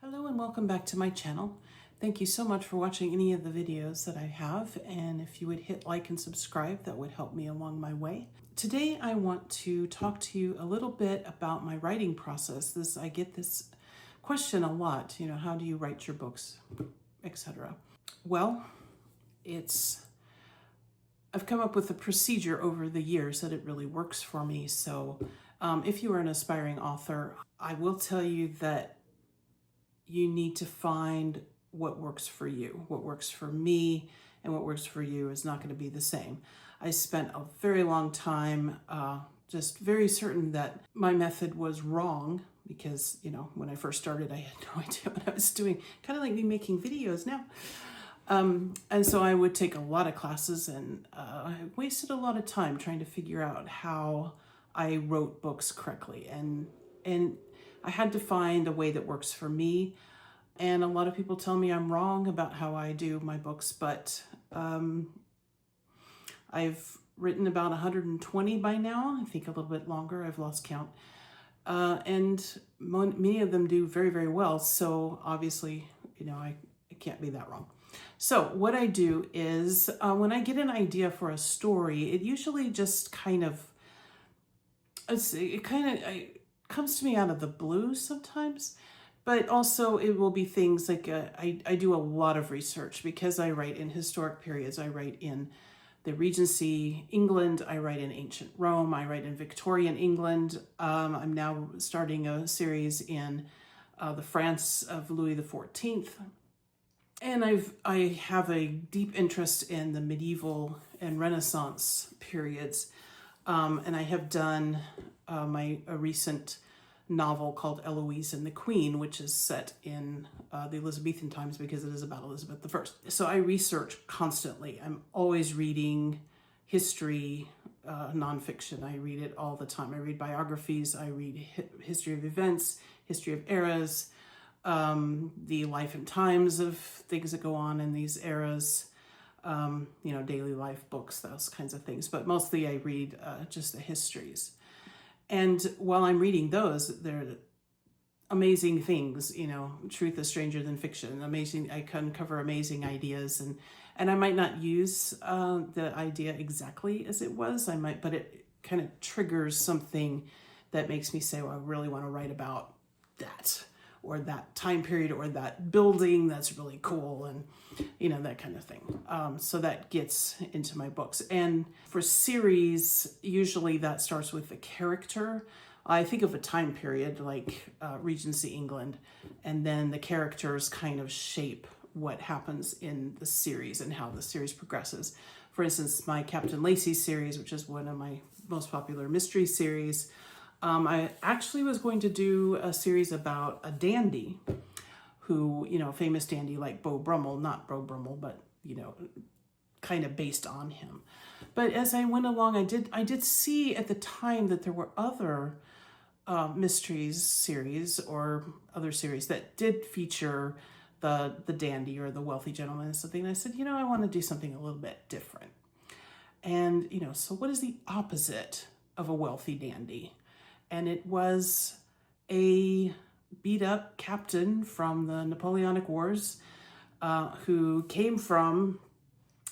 Hello and welcome back to my channel. Thank you so much for watching any of the videos that I have, and if you would hit like and subscribe, that would help me along my way. Today I want to talk to you a little bit about my writing process. I get this question a lot, how do you write your books, etc. Well, I've come up with a procedure over the years that it really works for me. So if you are an aspiring author, I will tell you that you need to find what works for you. What works for me and what works for you is not going to be the same. I spent a very long time just very certain that my method was wrong because, when I first started, I had no idea what I was doing. Kind of like me making videos now. And so I would take a lot of classes, and I wasted a lot of time trying to figure out how I wrote books correctly. And I had to find a way that works for me. And a lot of people tell me I'm wrong about how I do my books, but I've written about 120 by now. I think a little bit longer. I've lost count. And many of them do very, very well. So obviously, I can't be that wrong. So what I do is when I get an idea for a story, it usually just it comes to me out of the blue sometimes, but also it will be things like I do a lot of research because I write in historic periods. I write in the Regency England, I write in ancient Rome, I write in Victorian England. I'm now starting a series in the France of Louis XIV. And I have a deep interest in the medieval and Renaissance periods. And I have done a recent novel called Eloise and the Queen, which is set in the Elizabethan times because it is about Elizabeth I. So I research constantly. I'm always reading history, nonfiction. I read it all the time. I read biographies. I read history of events, history of eras, the life and times of things that go on in these eras, daily life books, those kinds of things. But mostly I read just the histories. And while I'm reading those, they're amazing things, truth is stranger than fiction. Amazing, I can uncover amazing ideas, and I might not use the idea exactly as it was. But it kind of triggers something that makes me say, well, I really want to write about that, or that time period, or that building that's really cool, and that kind of thing. So that gets into my books. And for series, usually that starts with the character. I think of a time period like Regency England, and then the characters kind of shape what happens in the series and how the series progresses. For instance, my Captain Lacey series, which is one of my most popular mystery series, I actually was going to do a series about a dandy who, famous dandy like Beau Brummel, not Beau Brummel, but, kind of based on him. But as I went along, I did see at the time that there were other mysteries series or other series that did feature the dandy or the wealthy gentleman and something. And I said, I want to do something a little bit different. And, so what is the opposite of a wealthy dandy? And it was a beat-up captain from the Napoleonic Wars who came from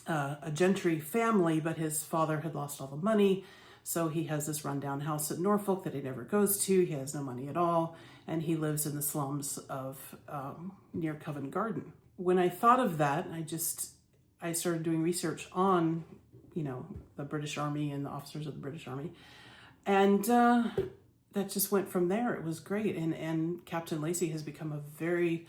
a gentry family, but his father had lost all the money. So he has this rundown house at Norfolk that he never goes to. He has no money at all, and he lives in the slums of near Covent Garden. When I thought of that, I started doing research on, the British Army and the officers of the British Army. And that just went from there. It was great. And Captain Lacey has become a very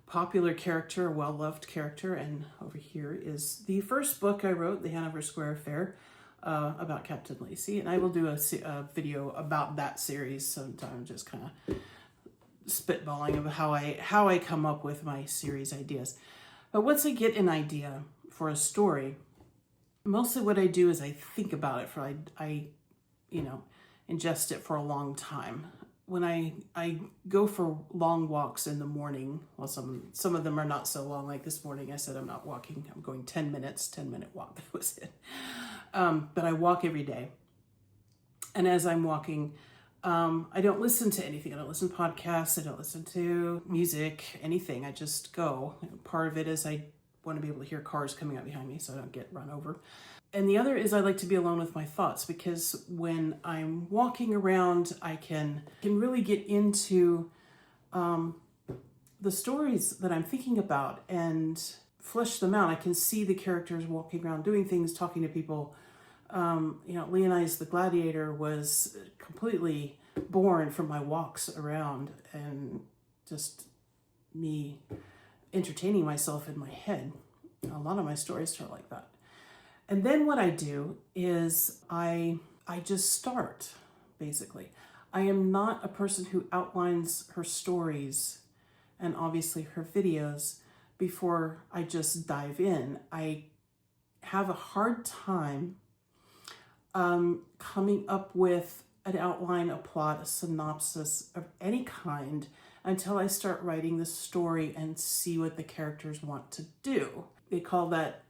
popular character, a well-loved character. And over here is the first book I wrote, The Hanover Square Affair, about Captain Lacey. And I will do a video about that series sometime, just kind of spitballing of how I come up with my series ideas. But once I get an idea for a story, mostly what I do is I think about it I ingest it for a long time. When I go for long walks in the morning, well, some of them are not so long. Like this morning, I said I'm not walking. I'm going 10 minutes, 10-minute walk. That was it. But I walk every day. And as I'm walking, I don't listen to anything. I don't listen to podcasts. I don't listen to music, anything. I just go. Part of it is I want to be able to hear cars coming up behind me so I don't get run over. And the other is I like to be alone with my thoughts, because when I'm walking around, I can really get into the stories that I'm thinking about and flesh them out. I can see the characters walking around, doing things, talking to people. Leonidas the Gladiator was completely born from my walks around and just me entertaining myself in my head. A lot of my stories are like that. And then what I do is I just start, basically. I am not a person who outlines her stories and obviously her videos before I just dive in. I have a hard time coming up with an outline, a plot, a synopsis of any kind until I start writing the story and see what the characters want to do. They call that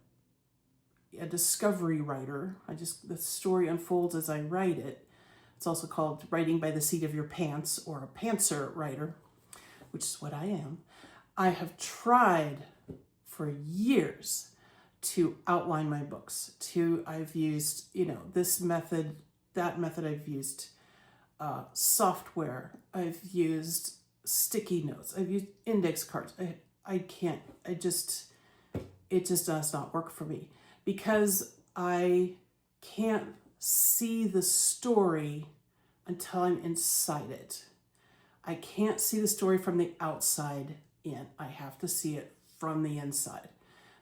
a discovery writer. The story unfolds as I write it. It's also called writing by the seat of your pants, or a pantser writer, which is what I am. I have tried for years to outline my books. I've used, this method, that method. I've used software. I've used sticky notes. I've used index cards. It just does not work for me, because I can't see the story until I'm inside it. I can't see the story from the outside in. I have to see it from the inside.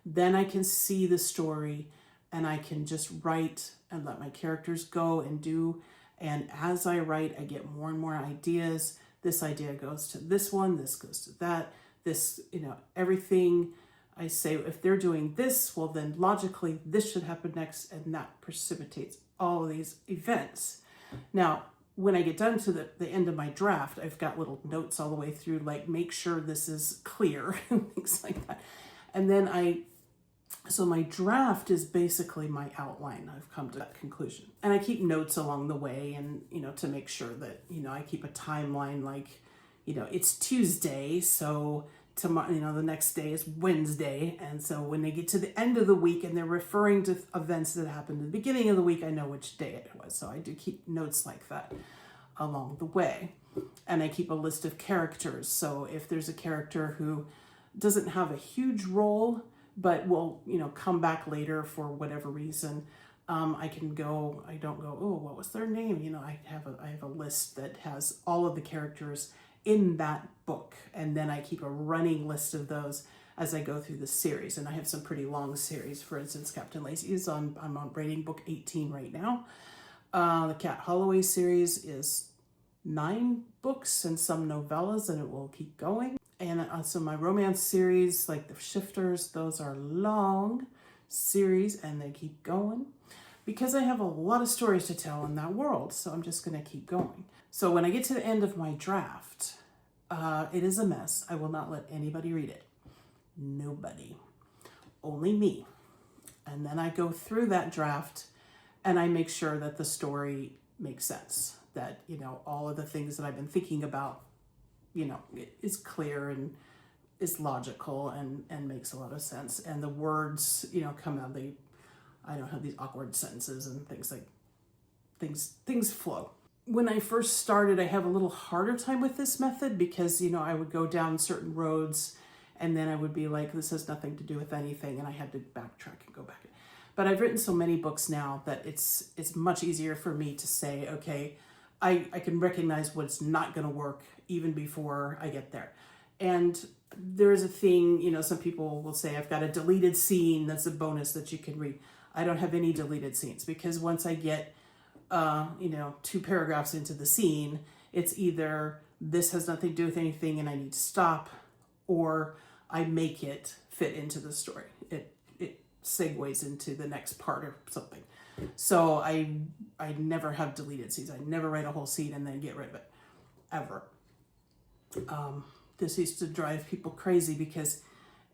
Then I can see the story and I can just write and let my characters go and do. And as I write, I get more and more ideas. This idea goes to this one, this goes to that, this, everything. I say, if they're doing this, well, then logically this should happen next, and that precipitates all of these events. Now, when I get done to the end of my draft, I've got little notes all the way through, like make sure this is clear and things like that. And then so my draft is basically my outline. I've come to that conclusion. And I keep notes along the way, and, to make sure that, I keep a timeline, like, it's Tuesday, so tomorrow, the next day is Wednesday. And so when they get to the end of the week and they're referring to events that happened at the beginning of the week, I know which day it was. So I do keep notes like that along the way. And I keep a list of characters. So if there's a character who doesn't have a huge role, but will, come back later for whatever reason, I don't go, oh, what was their name? I have a list that has all of the characters in that book, and then I keep a running list of those as I go through the series. And I have some pretty long series. For instance, Captain Lacey I'm on rating book 18 right now. The Cat Holloway series is 9 books and some novellas, and it will keep going. And so my romance series, like the Shifters, those are long series and they keep going, because I have a lot of stories to tell in that world. So I'm just going to keep going. So when I get to the end of my draft, it is a mess. I will not let anybody read it. Nobody. Only me. And then I go through that draft and I make sure that the story makes sense. That, all of the things that I've been thinking about, is clear and is logical and makes a lot of sense. And the words, come out. I don't have these awkward sentences and things like things flow. When I first started, I have a little harder time with this method because, I would go down certain roads and then I would be like, this has nothing to do with anything. And I had to backtrack and go back. But I've written so many books now that it's much easier for me to say, okay, I can recognize what's not going to work even before I get there. And there is a thing, some people will say, I've got a deleted scene that's a bonus that you can read. I don't have any deleted scenes, because once I get 2 paragraphs into the scene, it's either this has nothing to do with anything and I need to stop, or I make it fit into the story. It segues into the next part or something. So I never have deleted scenes. I never write a whole scene and then get rid of it, ever. This used to drive people crazy because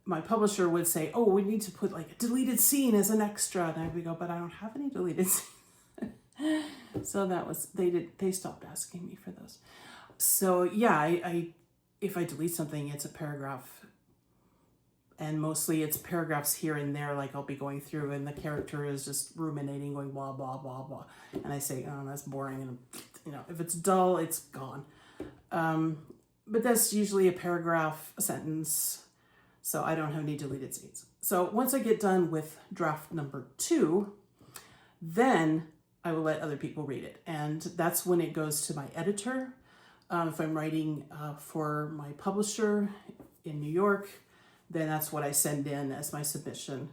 my publisher would say, oh, we need to put like a deleted scene as an extra. And I would go, but I don't have any deleted scenes. So that was, they stopped asking me for those. So yeah, I if I delete something, it's a paragraph, and mostly it's paragraphs here and there, like I'll be going through and the character is just ruminating, going blah blah blah blah, and I say, oh, that's boring, and if it's dull, it's gone. But that's usually a paragraph, a sentence, so I don't have any deleted scenes. So once I get done with draft number 2, then I will let other people read it, and that's when it goes to my editor. If I'm writing for my publisher in New York, then that's what I send in as my submission,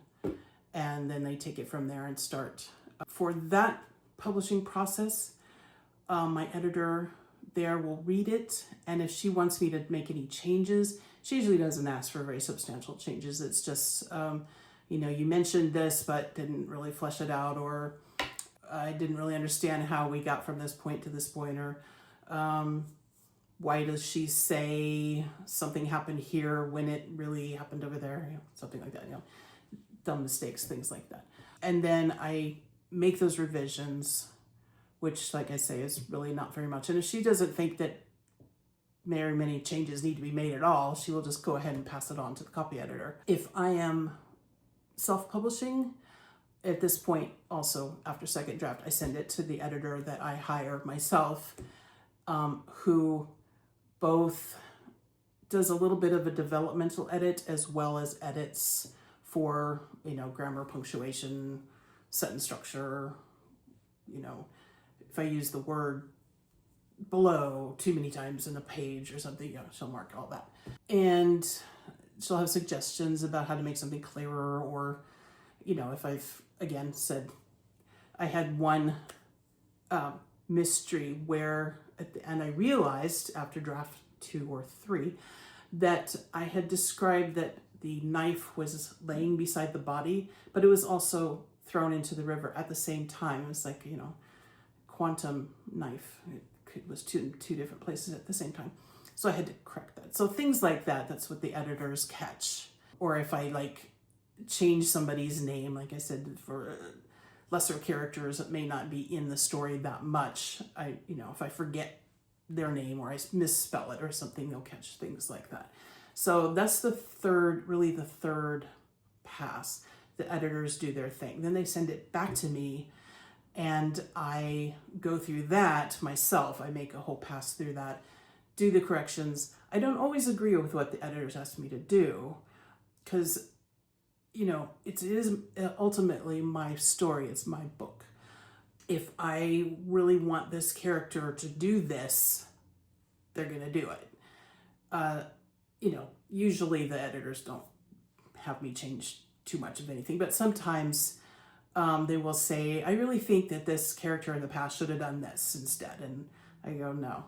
and then they take it from there and start. For that publishing process, my editor there will read it, and if she wants me to make any changes, she usually doesn't ask for very substantial changes. It's just, you mentioned this but didn't really flesh it out, or I didn't really understand how we got from this point to this point, or why does she say something happened here when it really happened over there, something like that, dumb mistakes, things like that. And then I make those revisions, which, like I say, is really not very much. And if she doesn't think that very many changes need to be made at all, she will just go ahead and pass it on to the copy editor. If I am self-publishing, at this point, also after second draft, I send it to the editor that I hire myself, who both does a little bit of a developmental edit as well as edits for, grammar, punctuation, sentence structure. If I use the word below too many times in a page or something, she'll mark all that. And she'll have suggestions about how to make something clearer, or, if I've, again, said, I had one mystery where at the end I realized after draft 2 or 3 that I had described that the knife was laying beside the body, but it was also thrown into the river at the same time. It was like, quantum knife. It was two different places at the same time. So I had to correct that. So things like that, that's what the editors catch. Or if I change somebody's name, like I said, for lesser characters that may not be in the story that much, if I forget their name or I misspell it or something, they'll catch things like that. So that's the third pass. The editors do their thing. Then they send it back to me, and I go through that myself. I make a whole pass through that, do the corrections. I don't always agree with what the editors ask me to do, because, it is ultimately my story. It's my book. If I really want this character to do this, they're going to do it. Usually the editors don't have me change too much of anything, but sometimes they will say, I really think that this character in the past should have done this instead. And I go, no,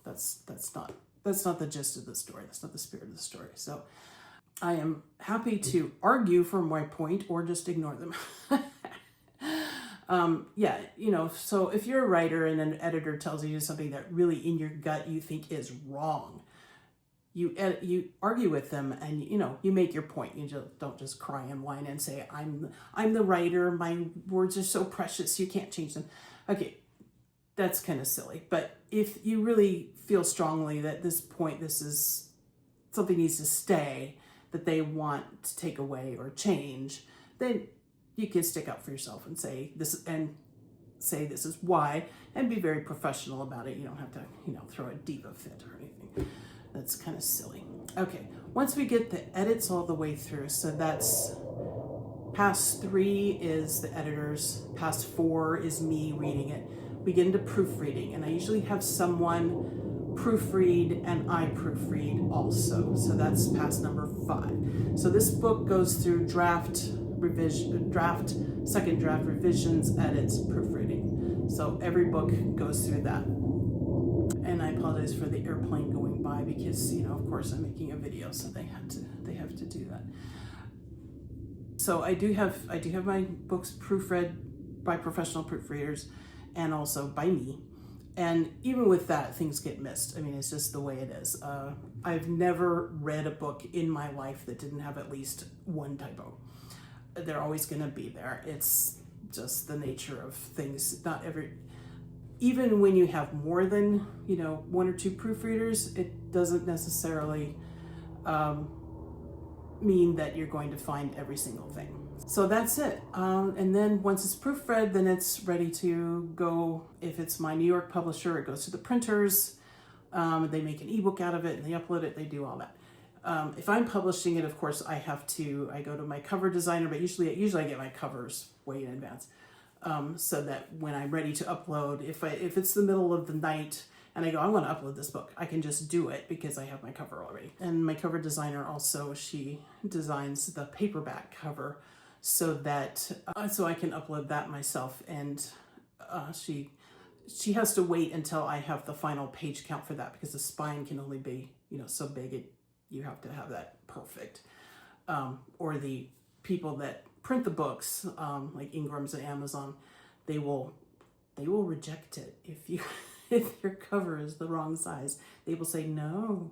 that's not the gist of the story. That's not the spirit of the story. So I am happy to argue for my point or just ignore them. So if you're a writer and an editor tells you something that really in your gut you think is wrong, you argue with them, and you make your point. You don't just cry and whine and say, I'm the writer, my words are so precious, you can't change them. Okay, that's kind of silly. But if you really feel strongly that this is something needs to stay, that they want to take away or change, then you can stick up for yourself and say this is why, and be very professional about it. You don't have to, throw a diva fit or anything. That's kind of silly. Okay, once we get the edits all the way through, so that's pass 3 is the editors, pass 4 is me reading it. We get into proofreading, and I usually have someone proofread and I proofread also. So that's pass number 5. So this book goes through draft, second draft, revisions, edits, proofreading. So every book goes through that. And I apologize for the airplane going by because, of course I'm making a video, so they have to do that. So I do have my books proofread by professional proofreaders and also by me. And even with that, things get missed. I mean, it's just the way it is. I've never read a book in my life that didn't have at least one typo. They're always going to be there. It's just the nature of things. even when you have more than, one or two proofreaders, it doesn't necessarily mean that you're going to find every single thing. So that's it. And then once it's proofread, then it's ready to go. If it's my New York publisher, it goes to the printers. They make an ebook out of it and they upload it. They do all that. If I'm publishing it, of course, I go to my cover designer, but usually I get my covers way in advance. So that when I'm ready to upload, if it's the middle of the night and I go, I want to upload this book, I can just do it because I have my cover already. And my cover designer also, she designs the paperback cover so that so I can upload that myself. And she has to wait until I have the final page count for that because the spine can only be so big. You have to have that perfect. Or the people that print the books, like Ingram's and Amazon, they will reject it if your cover is the wrong size. They will say, no,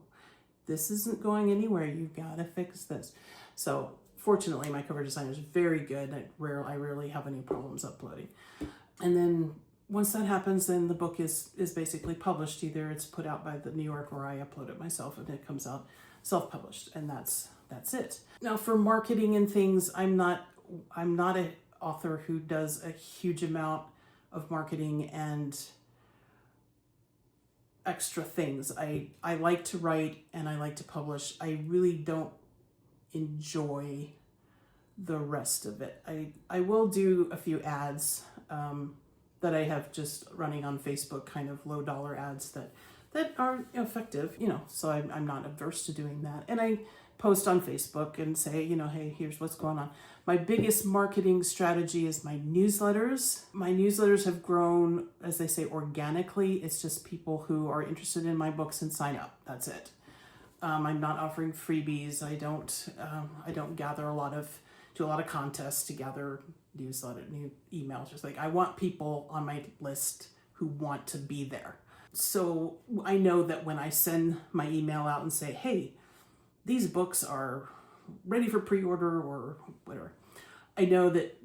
this isn't going anywhere. You've got to fix this. So fortunately, my cover designer is very good. I rarely have any problems uploading. And then once that happens, then the book is basically published. Either it's put out by the New York or I upload it myself and it comes out self-published, and that's it. Now for marketing and things, I'm not an author who does a huge amount of marketing and extra things. I like to write and I like to publish. I really don't enjoy the rest of it. I will do a few ads that I have just running on Facebook, kind of low dollar ads that are effective, so I'm not averse to doing that. And I post on Facebook and say, hey, here's what's going on. My biggest marketing strategy is my newsletters. My newsletters have grown, as they say, organically. It's just people who are interested in my books and sign up. That's it. I'm not offering freebies. I don't gather do a lot of contests to gather new emails. Just like I want people on my list who want to be there. So I know that when I send my email out and say, hey, these books are ready for pre-order or whatever, I know that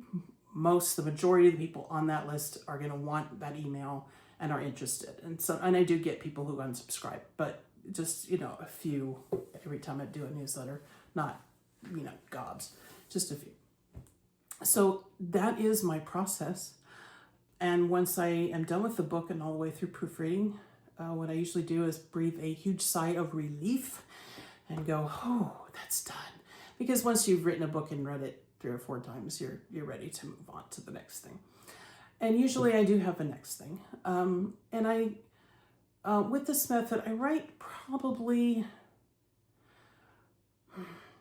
the majority of the people on that list are going to want that email and are interested. And I do get people who unsubscribe, but just, a few every time I do a newsletter, not, gobs, just a few. So that is my process. And once I am done with the book and all the way through proofreading, what I usually do is breathe a huge sigh of relief and go, oh, that's done. Because once you've written a book and read it 3 or 4 times, you're ready to move on to the next thing. And usually I do have a next thing. And I, with this method, I write probably,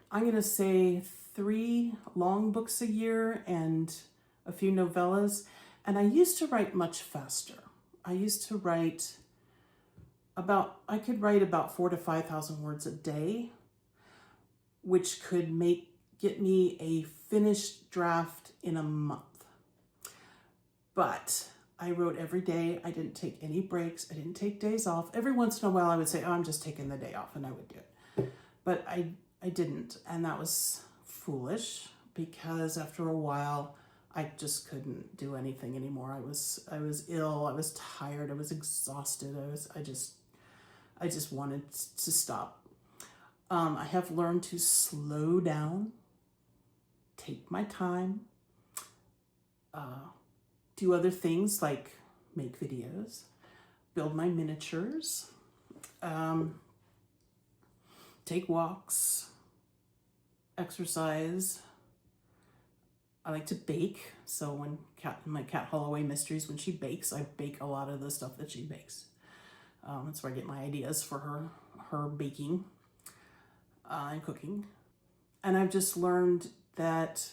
I'm going to say 3 long books a year and a few novellas. And I used to write much faster. I used to write I could write about 4,000 to 5,000 words a day, which could get me a finished draft in a month. But I wrote every day. I didn't take any breaks. I didn't take days off. Every once in a while I would say, oh, I'm just taking the day off, and I would do it. But I didn't, and that was foolish because after a while I just couldn't do anything anymore. I was ill, I was tired, I was exhausted. I just wanted to stop. I have learned to slow down, take my time, do other things like make videos, build my miniatures, take walks, exercise. I like to bake. So when my Cat Holloway Mysteries, when she bakes, I bake a lot of the stuff that she bakes. That's where I get my ideas for her baking and cooking. And I've just learned that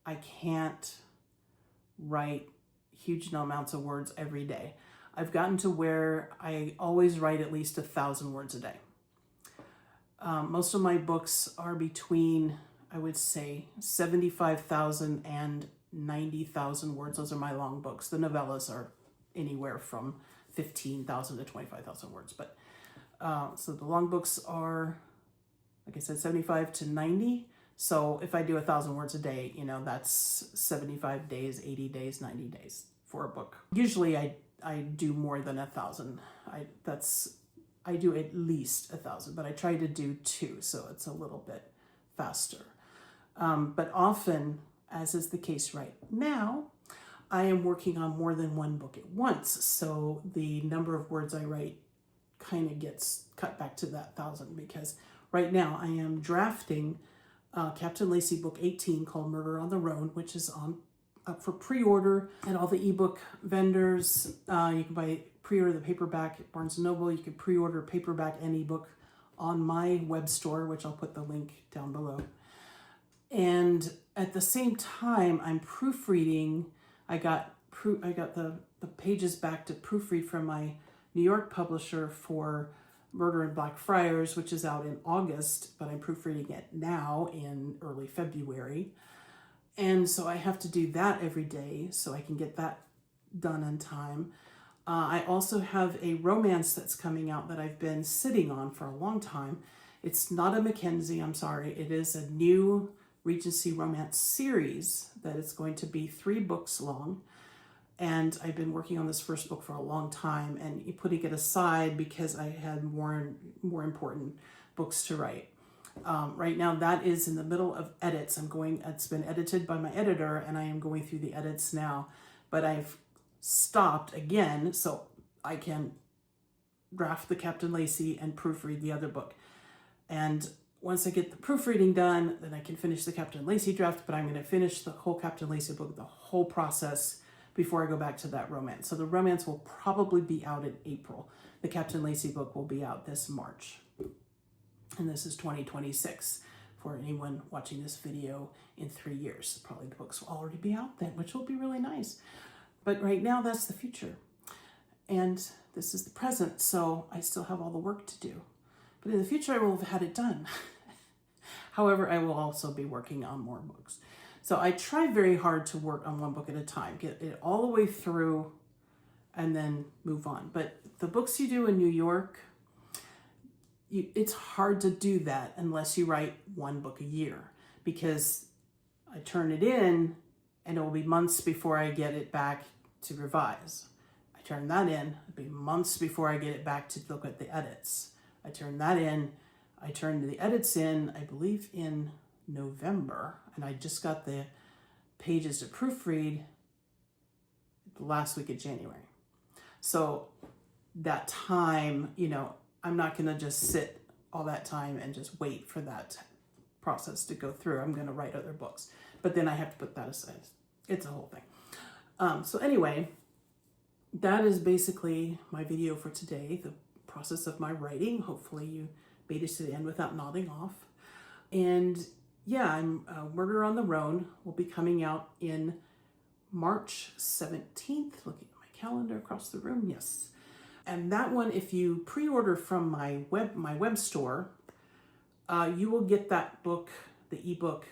I can't write huge amounts of words every day. I've gotten to where I always write at least 1,000 words a day. Most of my books are between, I would say, 75,000 and 90,000 words. Those are my long books. The novellas are anywhere from 15,000 to 25,000 words. But so the long books are, like I said, 75 to 90. So if I do 1,000 words a day, that's 75 days, 80 days, 90 days for a book. Usually I do more than 1,000. I do at least 1,000, but I try to do 2, so it's a little bit faster. But often, as is the case right now, I am working on more than one book at once, so the number of words I write kind of gets cut back to that 1,000, because right now I am drafting Captain Lacey book 18 called Murder on the Rhone, which is up for pre-order at all the ebook vendors. You can pre-order the paperback at Barnes & Noble. You can pre-order paperback and ebook on my web store, which I'll put the link down below. And at the same time, I'm proofreading. I got the pages back to proofread from my New York publisher for Murder in Blackfriars, which is out in August, but I'm proofreading it now in early February. And so I have to do that every day so I can get that done on time. I also have a romance that's coming out that I've been sitting on for a long time. It's not a Mackenzie, I'm sorry. It is a new Regency romance series that is going to be 3 books long. And I've been working on this first book for a long time and putting it aside because I had more important books to write. Right now, that is in the middle of edits. It's been edited by my editor, and I am going through the edits now. But I've stopped again so I can draft the Captain Lacey and proofread the other book. And once I get the proofreading done, then I can finish the Captain Lacey draft. But I'm going to finish the whole Captain Lacey book, the whole process, before I go back to that romance. So the romance will probably be out in April. The Captain Lacey book will be out this March. And this is 2026 for anyone watching this video in 3 years. Probably the books will already be out then, which will be really nice. But right now, that's the future. And this is the present, so I still have all the work to do. But in the future, I will have had it done. However, I will also be working on more books. So I try very hard to work on one book at a time, get it all the way through, and then move on. But the books you do in New York, it's hard to do that unless you write one book a year, because I turn it in and it will be months before I get it back to revise. I turn that in, it'll be months before I get it back to look at the edits. I turn that in, I turned the edits in, I believe in November, and I just got the pages to proofread the last week of January. So that time, I'm not going to just sit all that time and just wait for that process to go through. I'm going to write other books, but then I have to put that aside. It's a whole thing. So anyway, that is basically my video for today, the process of my writing. Hopefully you made it to the end without nodding off. And yeah, Murder on the Rhone will be coming out in March 17th. Looking at my calendar across the room, yes. And that one, if you pre-order from my web store, you will get that book, the ebook,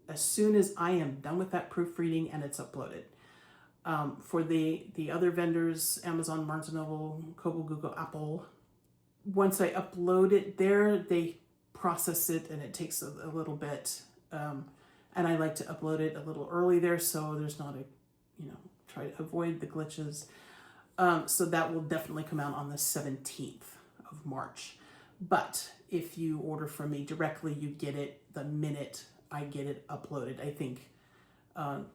as soon as I am done with that proofreading and it's uploaded. For the other vendors, Amazon, Barnes & Noble, Kobo, Google, Apple, once I upload it there, they process it and it takes a little bit. And I like to upload it a little early there so there's not try to avoid the glitches. So that will definitely come out on the 17th of March. But if you order from me directly, you get it the minute I get it uploaded. I think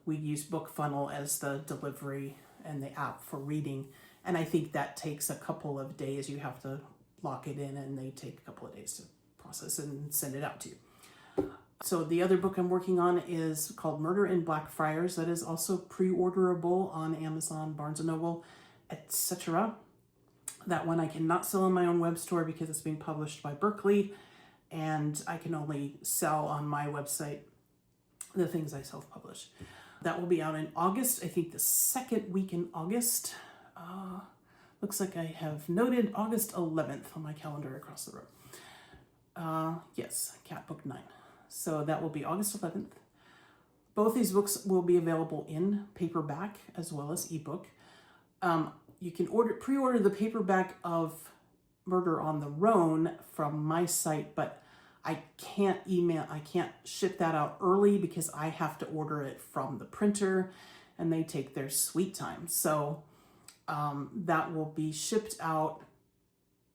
we use BookFunnel as the delivery and the app for reading. And I think that takes a couple of days. You have to lock it in and they take a couple of days to process and send it out to you. So the other book I'm working on is called Murder in Blackfriars. That is also pre-orderable on Amazon, Barnes & Noble, etc. That one I cannot sell on my own web store because it's being published by Berkeley, and I can only sell on my website the things I self-publish. That will be out in August, I think the second week in August. Looks like I have noted August 11th on my calendar across the road. Yes, Cat Book 9. So that will be August 11th. Both these books will be available in paperback as well as ebook. You can pre-order the paperback of Murder on the Rhone from my site, but I can't ship that out early because I have to order it from the printer and they take their sweet time. So That will be shipped out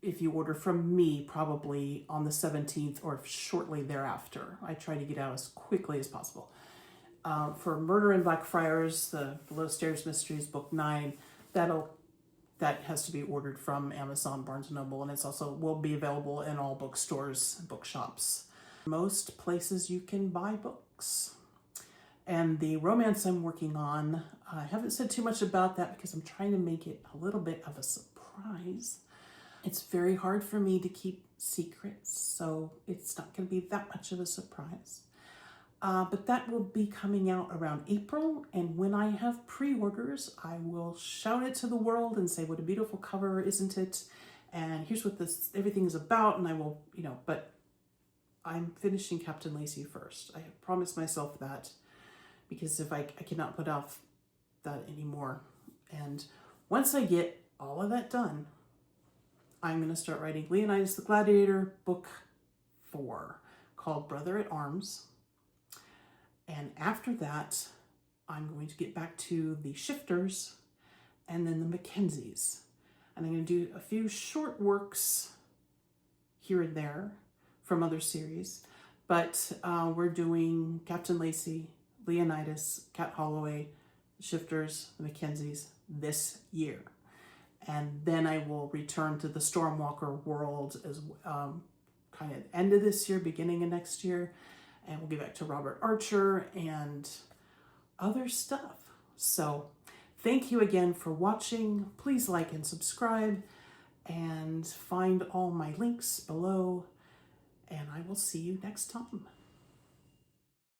if you order from me, probably on the 17th or shortly thereafter. I try to get out as quickly as possible. For Murder in Blackfriars, the Below Stairs Mysteries, Book 9, that has to be ordered from Amazon, Barnes & Noble, and it's also will be available in all bookstores and bookshops. Most places you can buy books. And the romance I'm working on, I haven't said too much about that because I'm trying to make it a little bit of a surprise. It's very hard for me to keep secrets, so it's not going to be that much of a surprise. But that will be coming out around April, and when I have pre-orders, I will shout it to the world and say, what a beautiful cover, isn't it? And here's what everything is about, and I will, but I'm finishing Captain Lacey first. I have promised myself that, because if I cannot put off that anymore. And once I get all of that done, I'm going to start writing Leonidas the Gladiator, Book 4, called Brother at Arms. And after that, I'm going to get back to the Shifters and then the Mackenzies. And I'm going to do a few short works here and there from other series. But we're doing Captain Lacey, Leonidas, Cat Holloway, the Shifters, the Mackenzies this year. And then I will return to the Stormwalker world as kind of end of this year, beginning of next year. And we'll get back to Robert Archer and other stuff. So thank you again for watching. Please like and subscribe and find all my links below. And I will see you next time.